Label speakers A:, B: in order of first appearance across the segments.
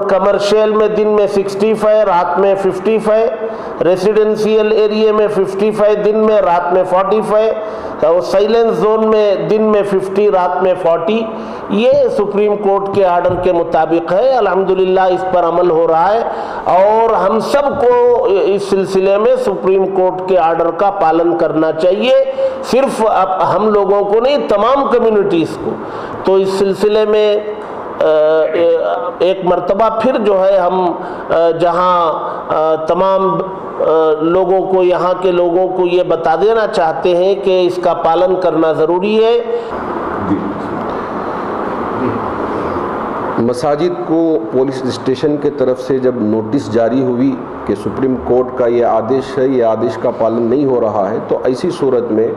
A: Commercial میں دن میں 65 رات میں 55، ریسیڈنشیل ایریے میں 55 دن میں رات میں 45، اور سائلنس زون میں دن میں 50 رات میں 40۔ یہ سپریم کورٹ کے آرڈر کے مطابق ہے۔ الحمدللہ اس پر عمل ہو رہا ہے، اور ہم سب کو اس سلسلے میں سپریم کورٹ کے آرڈر کا پالن کرنا چاہیے، صرف ہم لوگوں کو نہیں، تمام کمیونٹیز کو۔ تو اس سلسلے میں ایک مرتبہ پھر جو ہے ہم جہاں تمام لوگوں کو، یہاں کے لوگوں کو یہ بتا دینا چاہتے ہیں کہ اس کا پالن کرنا ضروری ہے۔
B: مساجد کو پولیس اسٹیشن کے طرف سے جب نوٹس جاری ہوئی کہ سپریم کورٹ کا یہ آدیش ہے، یہ آدیش کا پالن نہیں ہو رہا ہے، تو ایسی صورت میں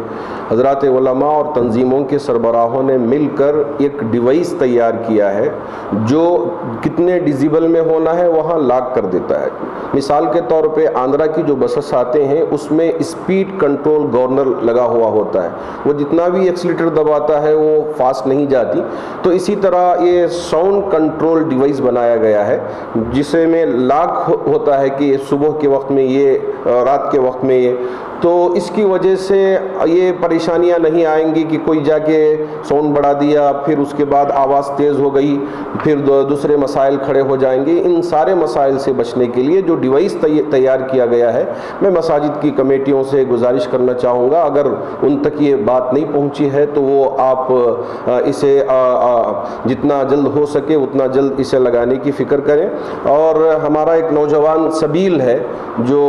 B: حضرات علماء اور تنظیموں کے سربراہوں نے مل کر ایک ڈیوائس تیار کیا ہے جو کتنے ڈیزیبل میں ہونا ہے وہاں لاک کر دیتا ہے۔ مثال کے طور پہ آندھرا کی جو بسس آتے ہیں اس میں اسپیڈ کنٹرول گورنر لگا ہوا ہوتا ہے، وہ جتنا بھی ایکسیلیٹر دباتا ہے وہ فاسٹ نہیں جاتی۔ تو اسی طرح یہ ساؤنڈ کنٹرول ڈیوائس بنایا گیا ہے جسے میں لاک ہوتا ہے کہ صبح کے وقت میں یہ، رات کے وقت میں یہ، تو اس کی وجہ سے یہ پریشانیاں نہیں آئیں گی کہ کوئی جا کے ساؤنڈ بڑھا دیا، پھر اس کے بعد آواز تیز ہو گئی، پھر دوسرے مسائل کھڑے ہو جائیں گے۔ ان سارے مسائل سے بچنے کے لیے جو ڈیوائس تیار کیا گیا ہے، میں مساجد کی کمیٹیوں سے گزارش کرنا چاہوں گا، اگر ان تک یہ بات نہیں پہنچی ہے تو وہ آپ اسے جتنا جلد ہو سکے اتنا جلد اسے لگانے کی فکر کریں۔ اور ہمارا ایک نوجوان سبیل ہے جو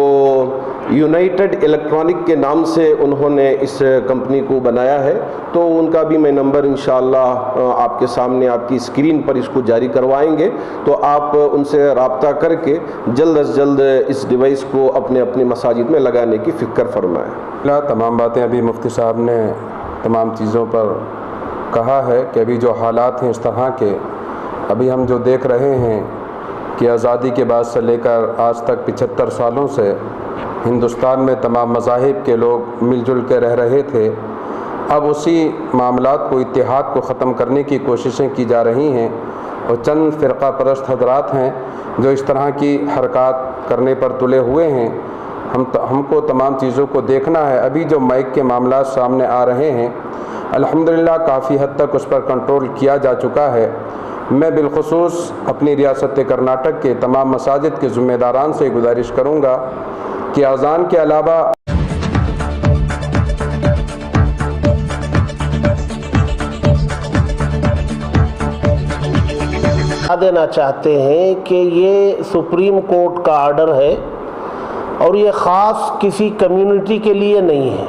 B: یونائٹڈ الیکٹرانک کے نام سے انہوں نے اس کمپنی کو بنایا ہے، تو ان کا بھی میں نمبر انشاءاللہ آپ کے سامنے آپ کی اسکرین پر اس کو جاری کروائیں گے، تو آپ ان سے رابطہ کر کے جلد از جلد اس ڈیوائس کو اپنے اپنے مساجد میں لگانے کی فکر فرمائیں۔
C: تمام باتیں ابھی مفتی صاحب نے تمام چیزوں پر کہا ہے کہ ابھی جو حالات ہیں اس طرح کے، ابھی ہم جو دیکھ رہے ہیں کہ آزادی کے بعد سے لے کر آج تک 75 سالوں سے ہندوستان میں تمام مذاہب کے لوگ مل جل کے رہ رہے تھے، اب اسی معاملات کو، اتحاد کو ختم کرنے کی کوششیں کی جا رہی ہیں، اور چند فرقہ پرست حضرات ہیں جو اس طرح کی حرکات کرنے پر تلے ہوئے ہیں۔ ہم کو تمام چیزوں کو دیکھنا ہے۔ ابھی جو مائک کے معاملات سامنے آ رہے ہیں، الحمدللہ کافی حد تک اس پر کنٹرول کیا جا چکا ہے۔ میں بالخصوص اپنی ریاست کرناٹک کے تمام مساجد کے ذمہ داران سے گزارش کروں گا کہ اذان کے علاوہ
A: دینا چاہتے ہیں کہ یہ سپریم کورٹ کا آرڈر ہے، اور یہ خاص کسی کمیونٹی کے لیے نہیں ہے،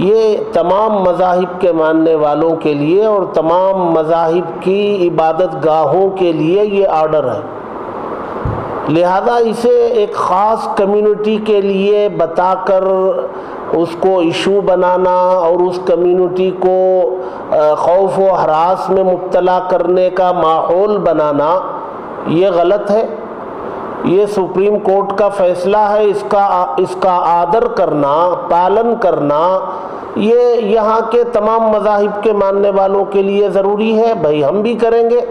A: یہ تمام مذاہب کے ماننے والوں کے لیے اور تمام مذاہب کی عبادت گاہوں کے لیے یہ آرڈر ہے۔ لہذا اسے ایک خاص کمیونٹی کے لیے بتا کر اس کو ایشو بنانا اور اس کمیونٹی کو خوف و ہراس میں مبتلا کرنے کا ماحول بنانا، یہ غلط ہے۔ یہ سپریم کورٹ کا فیصلہ ہے، اس کا آدر کرنا، پالن کرنا، یہ یہاں کے تمام مذاہب کے ماننے والوں کے لیے ضروری ہے۔ بھائی ہم بھی کریں گے،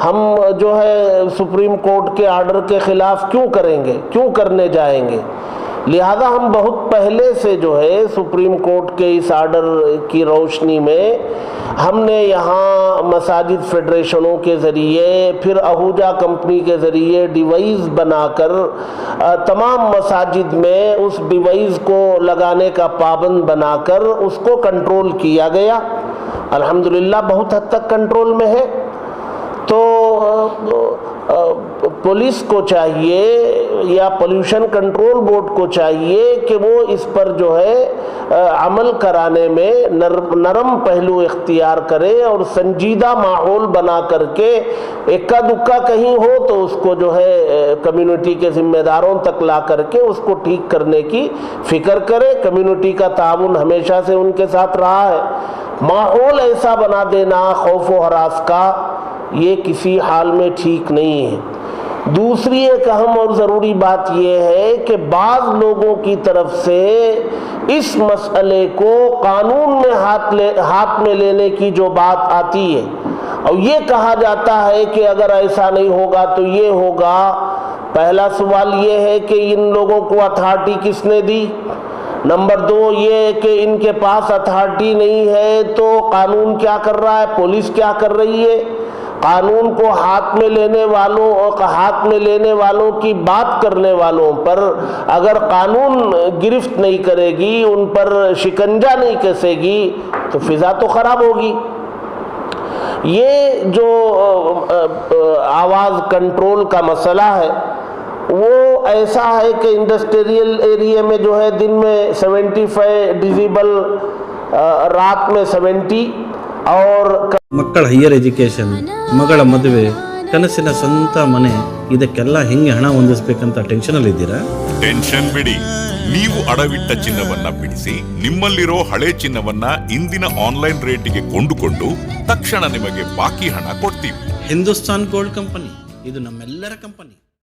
A: ہم جو ہے سپریم کورٹ کے آرڈر کے خلاف کیوں کریں گے، کیوں کرنے جائیں گے؟ لہذا ہم بہت پہلے سے جو ہے سپریم کورٹ کے اس آرڈر کی روشنی میں ہم نے یہاں مساجد فیڈریشنوں کے ذریعے، پھر اہوجا کمپنی کے ذریعے ڈیوائس بنا کر تمام مساجد میں اس ڈیوائس کو لگانے کا پابند بنا کر اس کو کنٹرول کیا گیا۔ الحمدللہ بہت حد تک کنٹرول میں ہے۔ تو پولیس کو چاہیے یا پولیوشن کنٹرول بورڈ کو چاہیے کہ وہ اس پر جو ہے عمل کرانے میں نرم پہلو اختیار کرے، اور سنجیدہ ماحول بنا کر کے اکا دکا کہیں ہو تو اس کو جو ہے کمیونٹی کے ذمہ داروں تک لا کر کے اس کو ٹھیک کرنے کی فکر کرے۔ کمیونٹی کا تعاون ہمیشہ سے ان کے ساتھ رہا ہے۔ ماحول ایسا بنا دینا خوف و ہراس کا، یہ کسی حال میں ٹھیک نہیں ہے۔ دوسری ایک اہم اور ضروری بات یہ ہے کہ بعض لوگوں کی طرف سے اس مسئلے کو قانون میں ہاتھ میں لینے کی جو بات آتی ہے، اور یہ کہا جاتا ہے کہ اگر ایسا نہیں ہوگا تو یہ ہوگا. پہلا سوال یہ ہے کہ ان لوگوں کو اتھارٹی کس نے دی؟ نمبر 2 یہ کہ ان کے پاس اتھارٹی نہیں ہے تو قانون کیا کر رہا ہے، پولیس کیا کر رہی ہے؟ قانون کو ہاتھ میں لینے والوں کی بات کرنے والوں پر اگر قانون گرفت نہیں کرے گی، ان پر شکنجہ نہیں کسے گی تو فضا تو خراب ہوگی. یہ جو آواز کنٹرول کا مسئلہ ہے وہ ایسا ہے کہ انڈسٹریل ایریا میں جو ہے دن میں 75 ڈیزیبل، رات میں 70 اور
D: ಮಕ್ಕಳ ಹೈಯರ್ ಎಜುಕೇಷನ್, ಮಗಳ ಮದುವೆ, ಕನಸಿನ ಸ್ವಂತ ಮನೆ, ಇದಕ್ಕೆಲ್ಲ ಹೆಂಗೆ ಹಣ ಹೊಂದಿಸ್ಬೇಕಂತ ಟೆನ್ಷನಲ್ಲಿ ಇದ್ದೀರಾ?
E: ಟೆನ್ಷನ್ ಬಿಡಿ. ನೀವು ಅಡವಿಟ್ಟ ಚಿನ್ನವನ್ನ ಬಿಡಿಸಿ ನಿಮ್ಮಲ್ಲಿರೋ ಹಳೆ ಚಿನ್ನವನ್ನ ಇಂದಿನ ಆನ್ಲೈನ್ ರೇಟಿಗೆ ಕೊಂಡುಕೊಂಡು ತಕ್ಷಣ ನಿಮಗೆ ಬಾಕಿ ಹಣ ಕೊಡ್ತೀವಿ.
D: ಹಿಂದೂಸ್ತಾನ್ ಗೋಲ್ಡ್ ಕಂಪನಿ, ಇದು ನಮ್ಮೆಲ್ಲರ ಕಂಪನಿ.